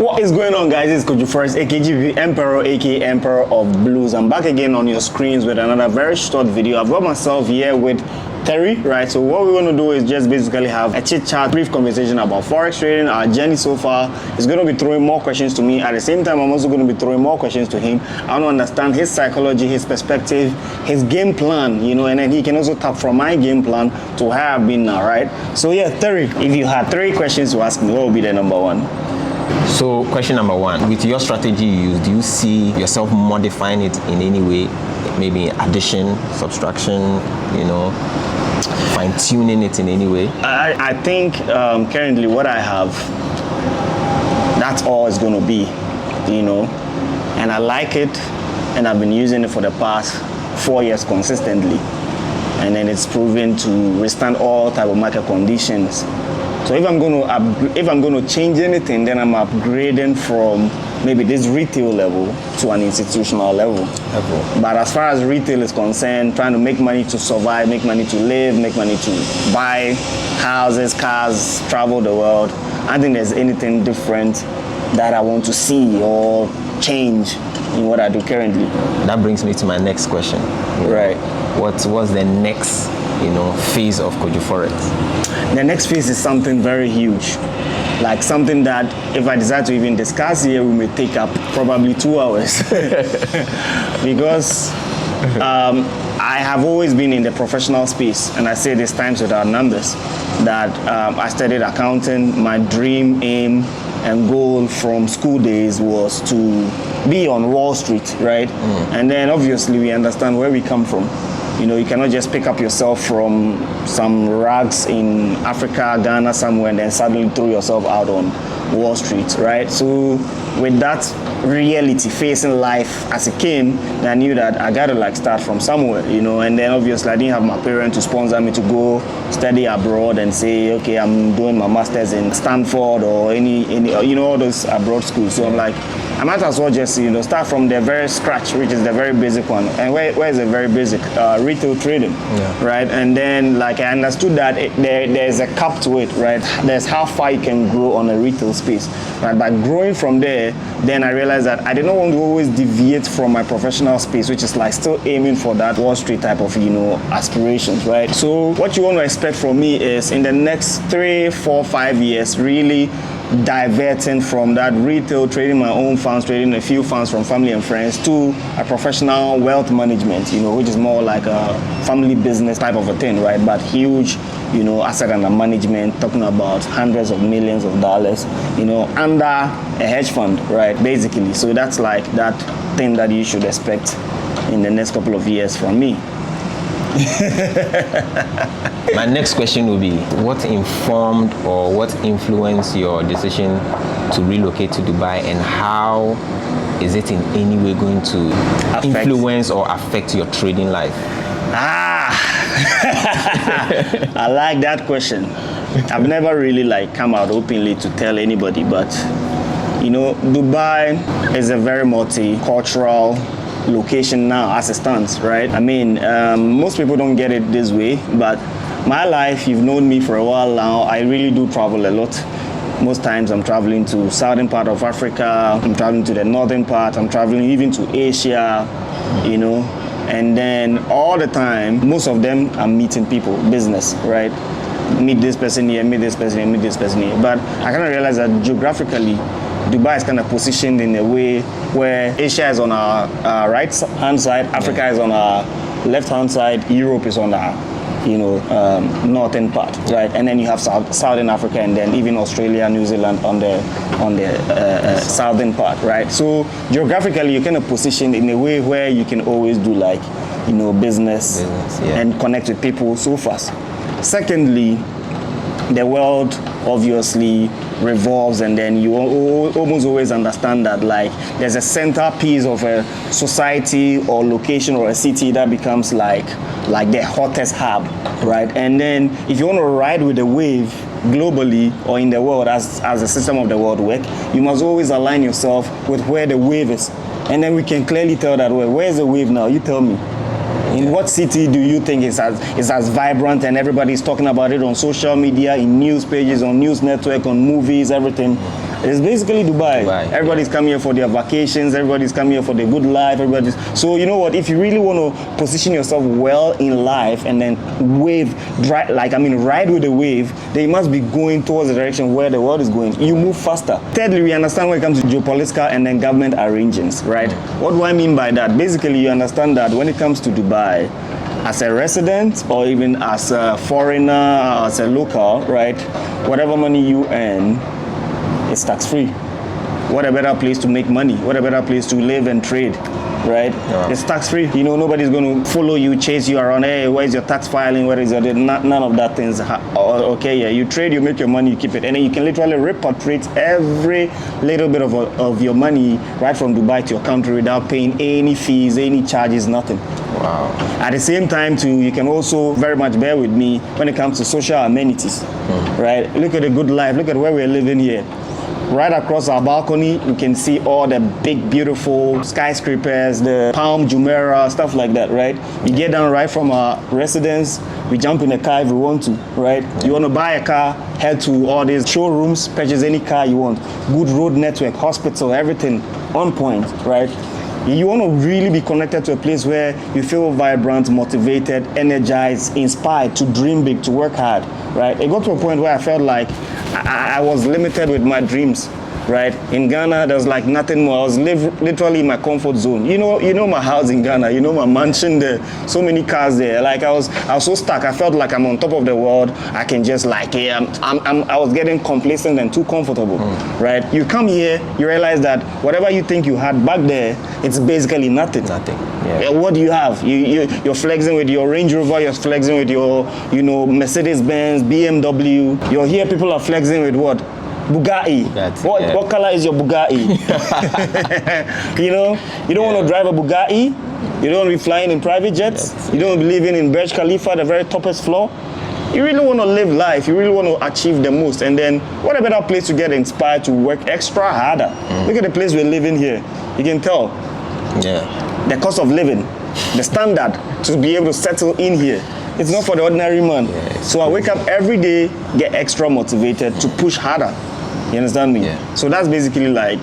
What is going on, guys? It's KOJOFOREX, AKGB Emperor, aka Emperor of Blues. I'm back again on your screens with another very short video. I've got myself here with Terry, right? So what we want to do is just basically have a chit chat, brief conversation about forex trading, our journey so far. He's going to be throwing more questions to me. At the same time, I'm also going to be throwing more questions to him. I want to understand his psychology, his perspective, his game plan, you know, and then he can also tap from my game plan to where I've been now, right? So yeah, Terry, if you had 3 questions to ask me, what would be the number one? So question number 1, with your strategy you use, do you see yourself modifying it in any way? Maybe addition, subtraction, you know, fine-tuning it in any way? I think currently what I have, that's all it's going to be, you know, and I like it, and I've been using it for the past 4 years consistently, and then it's proven to withstand all type of market conditions. So if I'm going to change anything, then I'm upgrading from maybe this retail level to an institutional level. But as far as retail is concerned, trying to make money to survive, make money to live, make money to buy houses, cars, travel the world, I don't think there's anything different that I want to see or change in what I do currently. That brings me to my next question. Right. What's the next, you know, phase of KOJOFOREX? The next phase is something very huge, like something that if I decide to even discuss here, we may take up probably 2 hours because I have always been in the professional space, and I say this times without numbers, that I studied accounting. My dream, aim, and goal from school days was to be on Wall Street, right? And then obviously we understand where we come from. You know, you cannot just pick up yourself from some rags in Africa, Ghana, somewhere, and then suddenly throw yourself out on Wall Street, right? So with that reality facing life as it came, I knew that I gotta like start from somewhere, you know, and then obviously I didn't have my parents to sponsor me to go study abroad and say, okay, I'm doing my master's in Stanford or any you know, all those abroad schools. So I'm like, I might as well just, you know, start from the very scratch, which is the very basic one. And where is the very basic? Retail trading, right? And then like I understood that there's a cap to it, right? There's how far you can grow on a retail space, right? By growing from there, then I realized that I didn't want to always deviate from my professional space, which is like still aiming for that Wall Street type of, you know, aspirations, right? So what you want to expect from me is in the next 3, 4, 5 years, really diverting from that retail trading, my own funds, trading a few funds from family and friends, to a professional wealth management, you know, which is more like a family business type of a thing, right? But huge, you know, asset under management, talking about hundreds of millions of dollars, you know, under a hedge fund, right? Basically. So that's like that thing that you should expect in the next couple of years from me. My next question will be, what informed or what influenced your decision to relocate to Dubai, and how is it in any way going to influence or affect your trading life? I like that question. I've never really like come out openly to tell anybody, but you know, Dubai is a very multicultural location now as it stands, right? I mean, most people don't get it this way, but my life, you've known me for a while now, I really do travel a lot. Most times I'm traveling to southern part of Africa, I'm traveling to the northern part, I'm traveling even to Asia, you know, and then all the time, most of them I'm meeting people, business, right? Meet this person here, meet this person here, meet this person here. But I kind of realized that geographically, Dubai is kind of positioned in a way where Asia is on our right hand side, Africa is on our left hand side, Europe is on our, you know, northern part, right? And then you have southern Africa, and then even Australia, New Zealand on the southern part, right? So geographically, you're kind of positioned in a way where you can always do like, you know, business and connect with people so fast. Secondly, the world obviously revolves, and then you almost always understand that like there's a centerpiece of a society or location or a city that becomes like the hottest hub, right? And then if you want to ride with the wave globally or in the world as the system of the world work, you must always align yourself with where the wave is. And then we can clearly tell that, well, where's the wave now? You tell me. In what city do you think is as vibrant and everybody's talking about it on social media, in news pages, on news network, on movies, everything? It's basically Dubai. Everybody's coming here for their vacations. Everybody's coming here for their good life. So you know what? If you really want to position yourself well in life and then ride with the wave, then you must be going towards the direction where the world is going. You move faster. Thirdly, we understand when it comes to geopolitical and then government arrangements, right? What do I mean by that? Basically, you understand that when it comes to Dubai, as a resident or even as a foreigner, as a local, right? Whatever money you earn, it's tax-free. What a better place to make money. What a better place to live and trade, right? Yeah. It's tax-free. You know, nobody's going to follow you, chase you around. Hey, where's your tax filing? Where is your... None of that things. Okay, yeah, you trade, you make your money, you keep it. And then you can literally repatriate every little bit of your money right from Dubai to your country without paying any fees, any charges, nothing. Wow. At the same time, too, you can also very much bear with me when it comes to social amenities, right? Look at the good life. Look at where we're living here. Right across our balcony, we can see all the big, beautiful skyscrapers, the Palm Jumeirah, stuff like that, right? We get down right from our residence, we jump in a car if we want to, right? You want to buy a car, head to all these showrooms, purchase any car you want. Good road network, hospital, everything on point, right? You want to really be connected to a place where you feel vibrant, motivated, energized, inspired to dream big, to work hard, right? It got to a point where I felt like I was limited with my dreams, right? In Ghana, there was like nothing more. I was literally in my comfort zone. You know my house in Ghana. You know my mansion there. So many cars there. Like I was so stuck. I felt like I'm on top of the world. I can just like, I was getting complacent and too comfortable, right? You come here, you realize that whatever you think you had back there, it's basically nothing. Nothing. Yeah. What do you have? You're flexing with your Range Rover. You're flexing with your, Mercedes-Benz, BMW. You're here. People are flexing with what? Bugatti. What color is your Bugatti? You don't want to drive a Bugatti. You don't want to be flying in private jets. You don't want to be living in Burj Khalifa, the very toppest floor. You really want to live life. You really want to achieve the most. And then what a better place to get inspired to work extra harder. Look at the place we're living here. You can tell. Yeah. The cost of living, the standard to be able to settle in here. It's not for the ordinary man. Yeah, so I wake up every day, get extra motivated to push harder. You understand me? Yeah. So that's basically like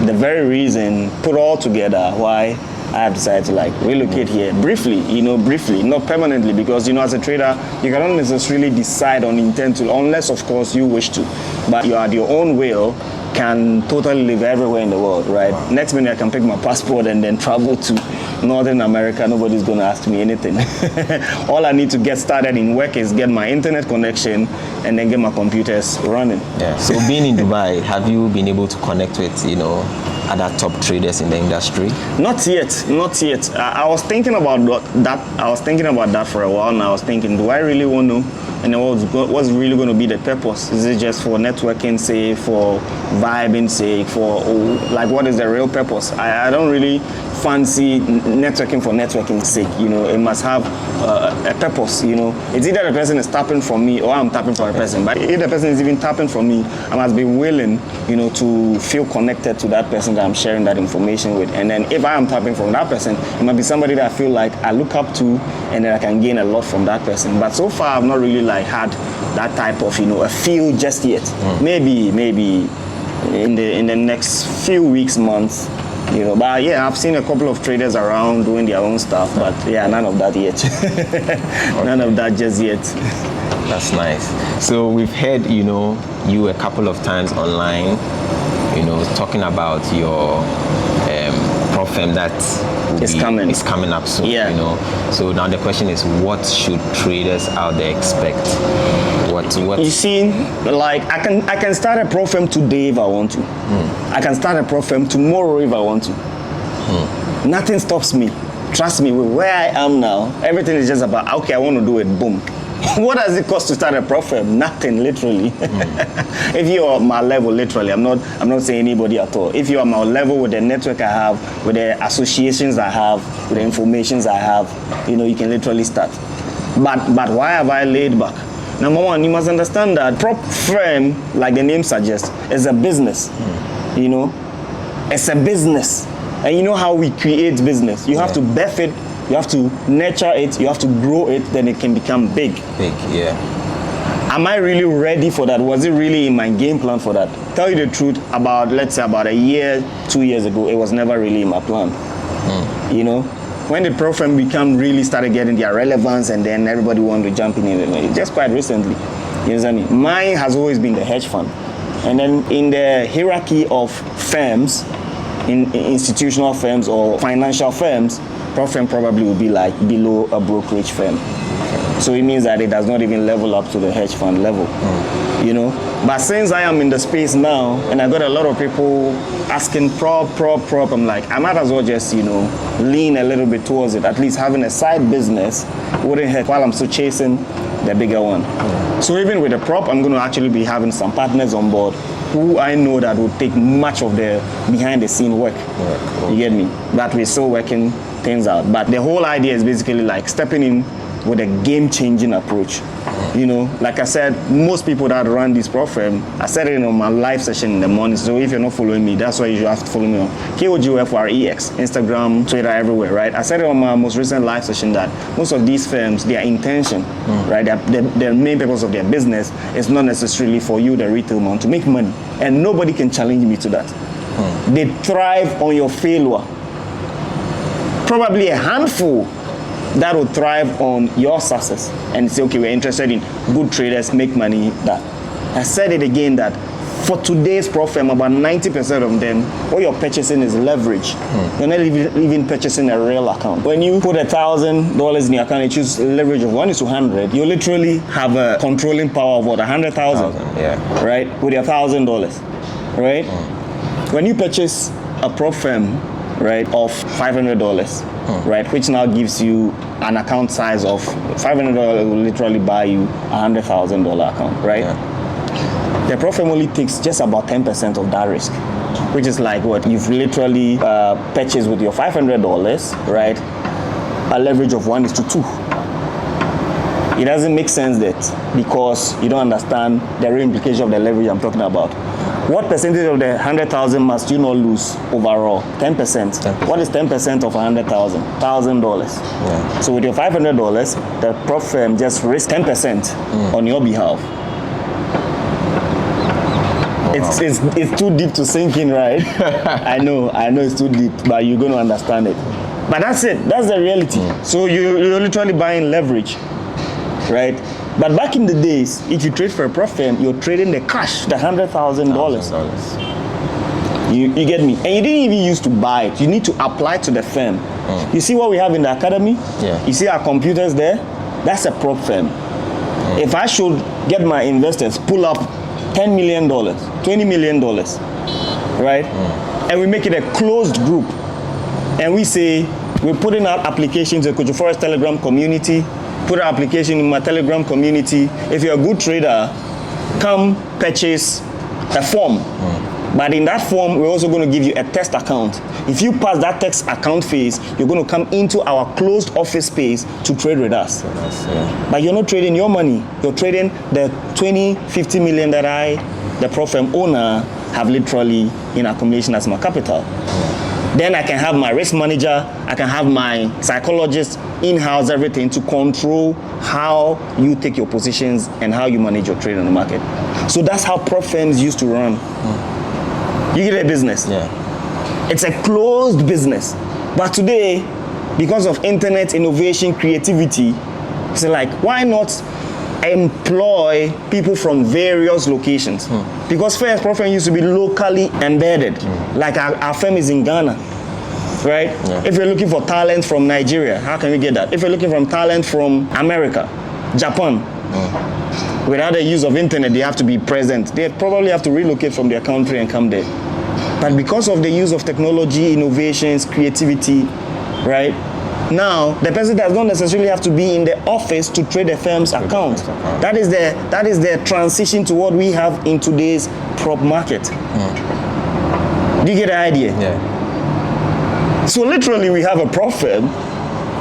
the very reason, put all together, why I have decided to like relocate here briefly, not permanently, because as a trader, you cannot necessarily decide on intent to, unless of course you wish to, but you at your own will can totally live everywhere in the world, right? Wow. Next minute I can pick my passport and then travel to Northern America. Nobody's going to ask me anything. All I need to get started in work is get my internet connection and then get my computers running. Yeah. So being in Dubai, have you been able to connect with, other top traders in the industry? Not yet. I was thinking about that for a while now. I was thinking, do I really want to? And what's really going to be the purpose? Is it just for networking sake, for vibing sake, what is the real purpose? I don't really fancy networking for networking sake. It must have a purpose. It's either the person is tapping from me or I'm tapping from a person. But if the person is even tapping from me, I must be willing, to feel connected to that person that I'm sharing that information with. And then if I am tapping from that person, it might be somebody that I feel like I look up to, and then I can gain a lot from that person. But so far, I've not really had that type of a feel just yet. Maybe in the next few weeks, months. But yeah, I've seen a couple of traders around doing their own stuff, but yeah, none of that yet. None of that just yet. That's nice. So we've heard, you a couple of times online, talking about your prop firm that is coming up soon. Yeah. So now the question is, what should traders out there expect? What? You see, like I can start a prop firm today if I want to. I can start a prop firm tomorrow if I want to. Nothing stops me. Trust me, with where I am now, everything is just about, okay, I want to do it, boom. What does it cost to start a prop firm? Nothing, literally. If you're at my level, literally, I'm not saying anybody at all. If you're at my level with the network I have, with the associations I have, with the informations I have, you can literally start. But why have I laid back? Number one, you must understand that prop firm, like the name suggests, is a business. It's a business. And you know how we create business. You have to birth it, you have to nurture it, you have to grow it, then it can become big. Big, yeah. Am I really ready for that? Was it really in my game plan for that? tell you the truth, let's say about a year, 2 years ago, it was never really in my plan. You know, when the prop firm really started getting their relevance, and then everybody wanted to jump in it, just quite recently. You know what I mean? Mine has always been the hedge fund. And then in the hierarchy of firms, in institutional firms or financial firms, prop firm probably will be like below a brokerage firm. So it means that it does not even level up to the hedge fund level, you know. But since I am in the space now, and I got a lot of people asking prop, I'm like, I might as well just, you know, lean a little bit towards it. At least having a side business wouldn't hurt while I'm still chasing the bigger one. So even with the prop, I'm going to actually be having some partners on board who I know that will take much of the behind the scene work. You get me? But we're still working things out. But the whole idea is basically like stepping in with a game-changing approach. You know, like I said, most people that run this prop firm, I said it on my live session in the morning. So if you're not following me, that's why you have to follow me on KOJOFOREX, Instagram, Twitter, everywhere, right? I said it on my most recent live session that most of these firms, their intention, right, their main purpose of their business is not necessarily for you, the retail man, to make money. And nobody can challenge me to that. They thrive on your failure. Probably a handful that will thrive on your success and say, okay, we're interested in good traders, make money, that. I said it again that for today's prop firm, about 90% of them, what you're purchasing is leverage. You're not even purchasing a real account. When you put $1,000 in your account and choose leverage of 1:100, you literally have a controlling power of what, 100,000? Yeah. Right? With your $1,000, right? When you purchase a prop firm, right, of $500, right, which now gives you an account size of $500 will literally buy you $100,000 account, right? Yeah. The prop firm only takes just about 10% of that risk, which is like what you've literally purchased with your $500, right? A leverage of 1:2. It doesn't make sense that because you don't understand the real implication of the leverage I'm talking about. What percentage of the 100,000 must you not lose overall? 10%. 10%. What is 10% of 100,000? $1,000. Yeah. So with your $500, the prop firm just risks 10% on your behalf. It's too deep to sink in, right? I know it's too deep, but you're going to understand it. But that's it. That's the reality. So you're literally buying leverage, right? But back in the days, if you trade for a prop firm, you're trading the cash, the $100,000. You get me? And you didn't even use to buy it. You need to apply to the firm. You see what we have in the academy? Yeah. You see our computers there? That's a prop firm. If I should get my investors pull up $10 million, $20 million, right? And we make it a closed group. And we say, we're putting out applications in the KOJOFOREX Telegram community, put an application in my Telegram community. If you're a good trader, come purchase a form. But in that form, we're also going to give you a test account. If you pass that test account phase, you're going to come into our closed office space to trade with us. But you're not trading your money. You're trading the 20, 50 million that the prop firm owner, have literally in accumulation as my capital. Then I can have my risk manager, I can have my psychologist in-house, everything to control how you take your positions and how you manage your trade in the market. So that's how prop firms used to run. You get a business. Yeah. It's a closed business. But today, because of internet innovation, creativity, it's like, why not employ people from various locations? Because first, prop firm used to be locally embedded. Like our firm is in Ghana, right? Yeah. If you're looking for talent from Nigeria, how can we get that? If you're looking for talent from America, Japan, without the use of internet, they have to be present. They probably have to relocate from their country and come there. But because of the use of technology, innovations, creativity, right? Now, the person does not necessarily have to be in the office to trade the firm's account. That is the transition to what we have in today's prop market. Do you get the idea? Yeah. So literally we have a prop firm,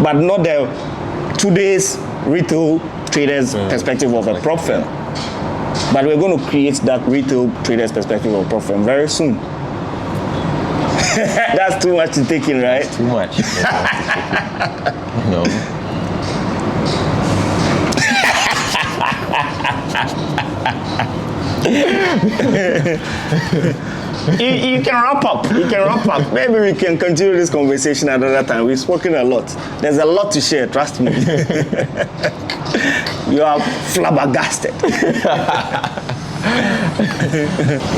but not the today's retail traders' perspective of a prop firm. But we're going to create that retail traders' perspective of a prop firm very soon. That's too much to take in, right? Too much. No. You can wrap up. You can wrap up. Maybe we can continue this conversation another time. We've spoken a lot. There's a lot to share, trust me. You are flabbergasted.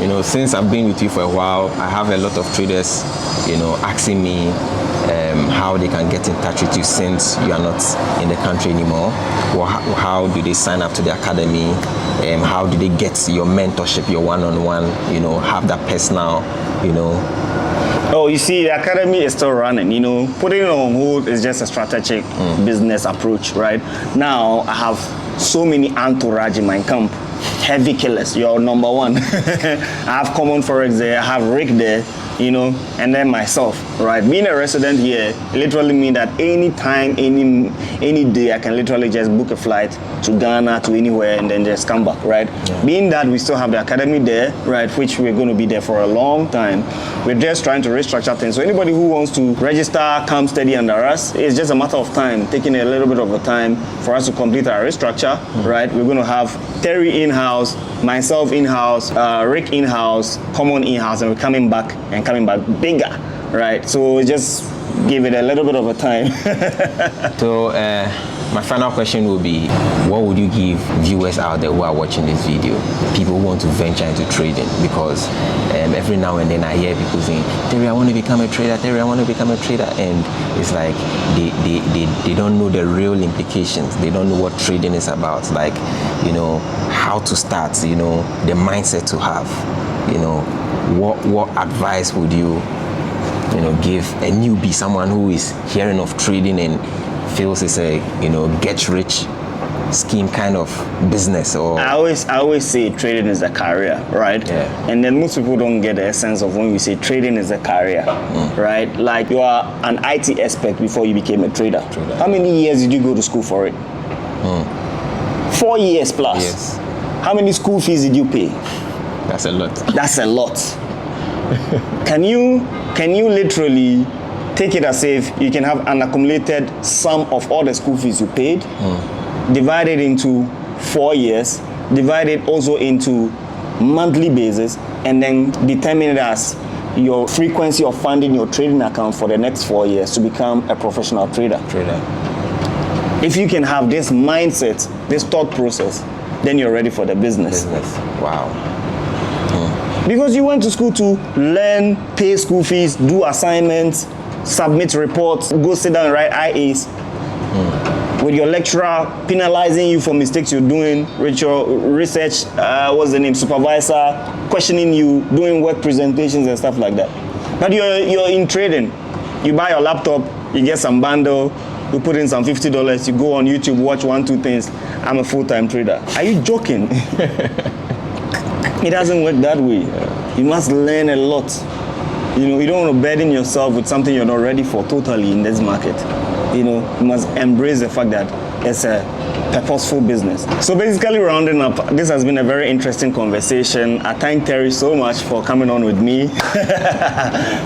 You know, since I've been with you for a while, I have a lot of traders, you know, asking me how they can get in touch with you since you are not in the country anymore. Or how do they sign up to the academy? How do they get your mentorship, your one-on-one, you know, have that personal, you know? Oh, you see, the academy is still running, you know. Putting it on hold is just a strategic business approach, right? Now, I have so many entourage in my camp. Heavy killers, you're number one. I have Common Forex there, I have Rick there, you know, and then myself, right? Being a resident here literally means that anytime, any day, I can literally just book a flight to Ghana, to anywhere, and then just come back, right? Yeah. Being that we still have the academy there, right, which we're going to be there for a long time, we're just trying to restructure things. So anybody who wants to register, come study under us, it's just a matter of time, taking a little bit of a time for us to complete our restructure, right? We're going to have Terry in-house, myself in-house, Rick in-house, Common in-house, and we're coming back bigger, right? So just give it a little bit of a time. So my final question will be, what would you give viewers out there who are watching this video, people who want to venture into trading? Because every now and then I hear people saying, Terry, I want to become a trader, Terry, I want to become a trader, and it's like they don't know the real implications. They don't know what trading is about, like, you know, how to start, you know, the mindset to have, you know. What advice would you know, give a newbie, someone who is hearing of trading and feels it's a, you know, get rich scheme kind of business? Or I always say trading is a career, right? Yeah. And then most people don't get the essence of when we say trading is a career, right? Like, you are an IT expert before you became a trader. How many years did you go to school for it? 4 years plus. Yes. How many school fees did you pay? That's a lot. That's a lot. Can you literally take it as if you can have an accumulated sum of all the school fees you paid, divide it into 4 years, divide it also into monthly basis, and then determine it as your frequency of funding your trading account for the next 4 years to become a professional trader. If you can have this mindset, this thought process, then you're ready for the business. Wow. Because you went to school to learn, pay school fees, do assignments, submit reports, go sit down and write IAs. With your lecturer penalizing you for mistakes you're doing, with your research, supervisor questioning you, doing work presentations and stuff like that. But you're in trading. You buy your laptop, you get some bundle, you put in some $50, you go on YouTube, watch 1-2 things. I'm a full-time trader. Are you joking? It doesn't work that way. You must learn a lot. You know, you don't want to burden yourself with something you're not ready for totally in this market. You know, you must embrace the fact that it's a purposeful business. So basically, rounding up, this has been a very interesting conversation. I thank Terry so much for coming on with me.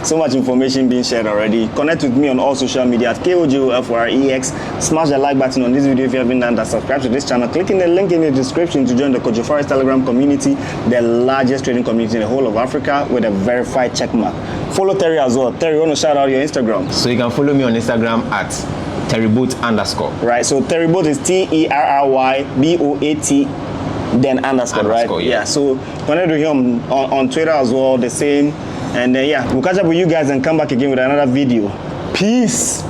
So much information being shared already. Connect with me on all social media at KOJOFOREX. Smash the like button on this video if you haven't done that. Subscribe to this channel. Clicking the link in the description to join the KOJOFOREX Telegram community, the largest trading community in the whole of Africa, with a verified check mark. Follow Terry as well. Terry, you want to shout out your Instagram? So you can follow me on Instagram at Terryboat_. Right, so Terryboat is TERRYBOAT then underscore, right? Yeah, so connect to him on Twitter as well, the same. And yeah, we'll catch up with you guys and come back again with another video. Peace.